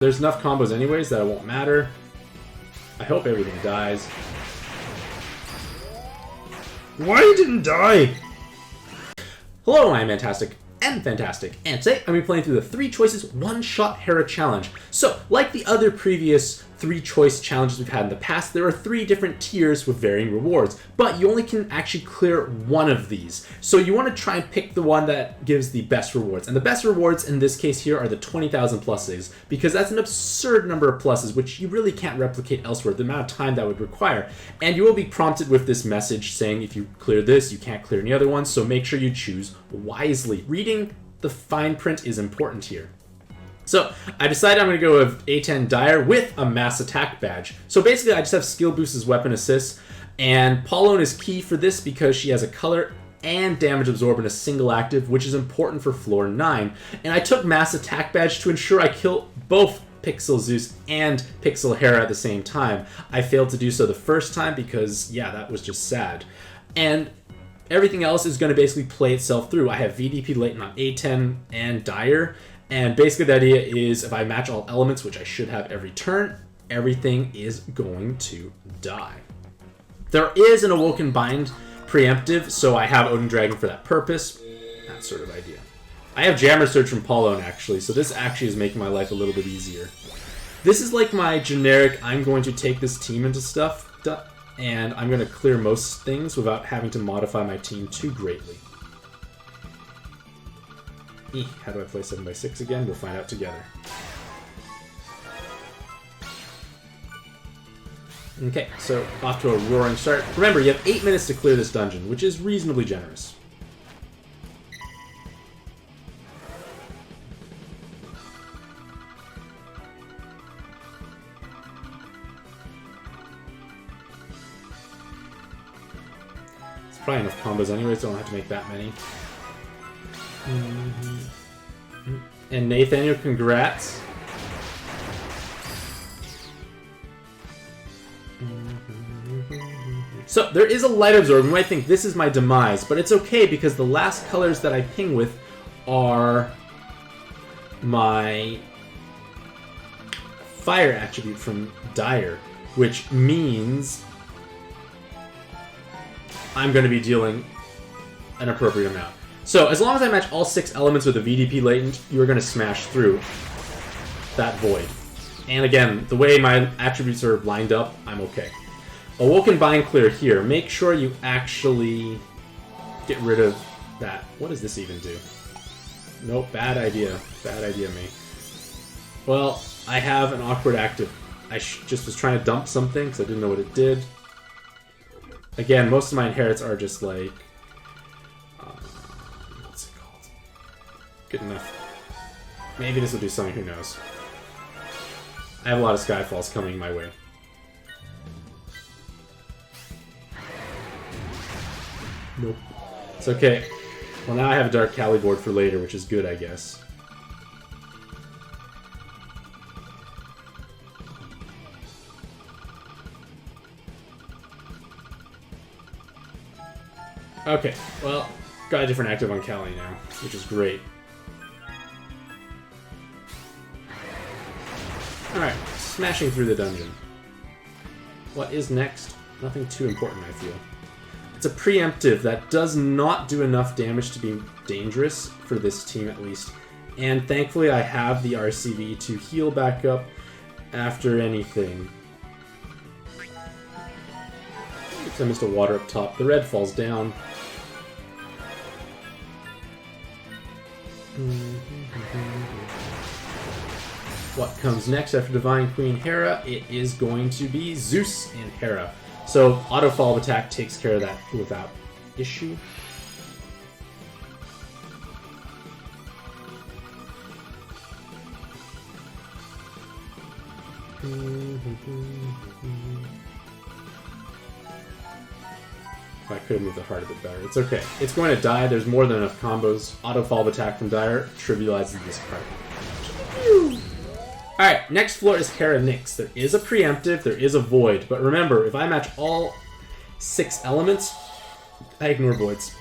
There's enough combos anyways that it won't matter. I hope everything dies. Why didn't die? Hello, I'm Mantastic and Fantastic, and today I'm playing through the 3 choices one-shot Hera challenge. So, like the other previous 3 choice challenges we've had in the past, there are 3 different tiers with varying rewards, but you only can actually clear one of these. So you want to try and pick the one that gives the best rewards, and the best rewards in this case here are the 20,000 pluses, because that's an absurd number of pluses, which you really can't replicate elsewhere, the amount of time that would require. And you will be prompted with this message saying if you clear this, you can't clear any other ones, so make sure you choose wisely. Reading the fine print is important here. So I decided I'm going to go with A10 Dire with a mass attack badge. So basically I just have skill boosts as weapon assists, and Polowne is key for this because she has a color and damage absorb in a single active, which is important for floor 9. And I took mass attack badge to ensure I kill both Pixel Zeus and Pixel Hera at the same time. I failed to do so the first time because, yeah, that was just sad. And everything else is going to basically play itself through. I have VDP latent on A10 and Dire, and basically the idea is if I match all elements, which I should have every turn, everything is going to die. There is an Awoken Bind preemptive, so I have Odin Dragon for that purpose. That sort of idea. I have Jammer Surge from Polowne actually, so this actually is making my life a little bit easier. This is like my generic, I'm going to take this team into stuff, and I'm going to clear most things without having to modify my team too greatly. How do I play 7x6 again? We'll find out together. Okay, so off to a roaring start. Remember, you have 8 minutes to clear this dungeon, which is reasonably generous. It's probably enough combos anyway, so I don't have to make that many. And Nathaniel, congrats. So there is a light absorb. You might think this is my demise, but it's okay because the last colors that I ping with are my fire attribute from Dire, which means I'm going to be dealing an appropriate amount. So, as long as I match all 6 elements with a VDP latent, you are going to smash through that void. And again, the way my attributes are lined up, I'm okay. Awoken Bind clear here. Make sure you actually get rid of that. What does this even do? Nope, bad idea. Bad idea, me. Well, I have an awkward active. I just was trying to dump something because I didn't know what it did. Again, most of my inherits are just like... good enough. Maybe this will do something, who knows. I have a lot of Skyfalls coming my way. Nope. It's okay. Well, now I have a Dark Kali board for later, which is good, I guess. Okay, well, got a different active on Kali now, which is great. Alright, smashing through the dungeon. What is next? Nothing too important, I feel. It's a preemptive that does not do enough damage to be dangerous, for this team at least. And thankfully I have the RCV to heal back up after anything. Oops, I missed a water up top. The red falls down. What comes next after Divine Queen Hera? It is going to be Zeus and Hera. So auto follow attack takes care of that without issue. I could have moved the heart a bit better. It's okay. It's going to die. There's more than enough combos. Auto follow attack from Dire trivializes this part. Alright, next floor is Hera Nyx. There is a preemptive, there is a void, but remember, if I match all 6 elements, I ignore voids.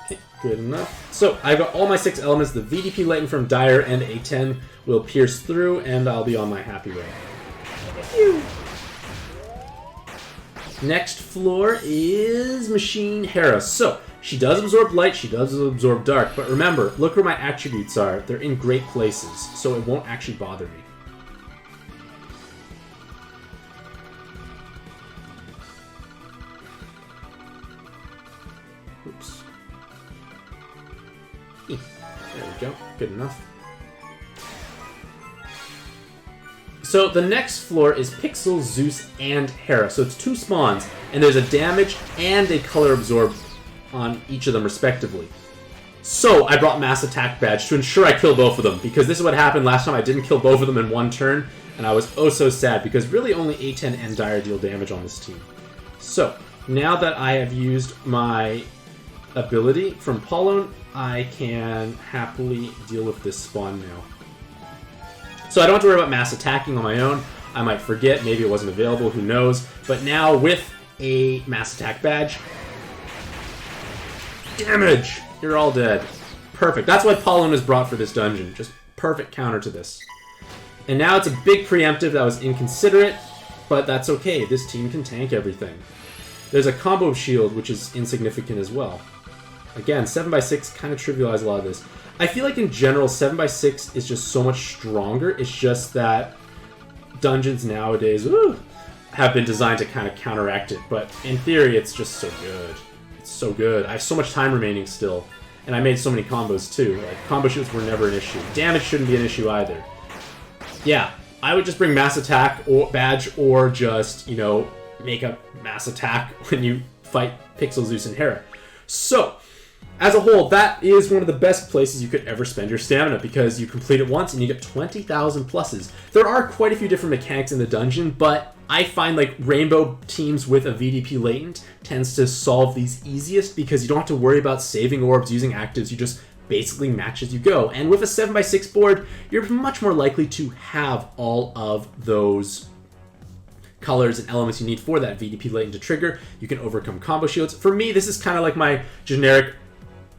Okay, good enough. So I've got all my 6 elements. The VDP Lightning from Dire and A10 will pierce through, and I'll be on my happy way. Phew. Next floor is Machine Hera. So she does absorb light, she does absorb dark, but remember, look where my attributes are. They're in great places, so it won't actually bother me. Oops. There we go. Good enough. So the next floor is Pixel, Zeus, and Hera. So it's 2 spawns, and there's a damage and a color absorb on each of them respectively. So I brought Mass Attack Badge to ensure I kill both of them, because this is what happened last time. I didn't kill both of them in one turn, and I was oh so sad, because really only A10 and Dire deal damage on this team. So now that I have used my ability from Polowne, I can happily deal with this spawn now. So I don't have to worry about mass attacking on my own. I might forget, maybe it wasn't available, who knows. But now with a mass attack badge, damage! You're all dead. Perfect. That's why Polowne was brought for this dungeon. Just perfect counter to this. And now it's a big preemptive that was inconsiderate, but that's okay. This team can tank everything. There's a combo shield, which is insignificant as well. Again, 7x6 kind of trivialized a lot of this. I feel like in general, 7x6 is just so much stronger. It's just that dungeons nowadays have been designed to kind of counteract it. But in theory, it's just so good. It's so good. I have so much time remaining still. And I made so many combos too. Like, combo shields were never an issue. Damage shouldn't be an issue either. Yeah, I would just bring mass attack or badge, or just, you know, make a mass attack when you fight Pixel, Zeus, and Hera. So, as a whole, that is one of the best places you could ever spend your stamina, because you complete it once and you get 20,000 pluses. There are quite a few different mechanics in the dungeon, but I find like rainbow teams with a VDP latent tends to solve these easiest, because you don't have to worry about saving orbs, using actives, you just basically match as you go. And with a 7x6 board, you're much more likely to have all of those colors and elements you need for that VDP latent to trigger. You can overcome combo shields. For me, this is kind of like my generic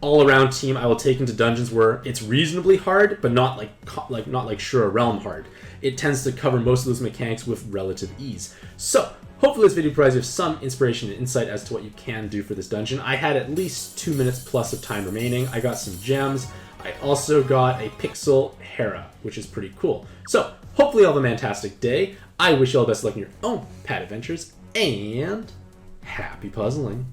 all-around team I will take into dungeons where it's reasonably hard, but not like Shura Realm hard. It tends to cover most of those mechanics with relative ease. So, hopefully this video provides you some inspiration and insight as to what you can do for this dungeon. I had at least 2 minutes plus of time remaining. I got some gems. I also got a Pixel Hera, which is pretty cool. So, hopefully you all have a fantastic day. I wish you all the best of luck in your own pad adventures, and happy puzzling.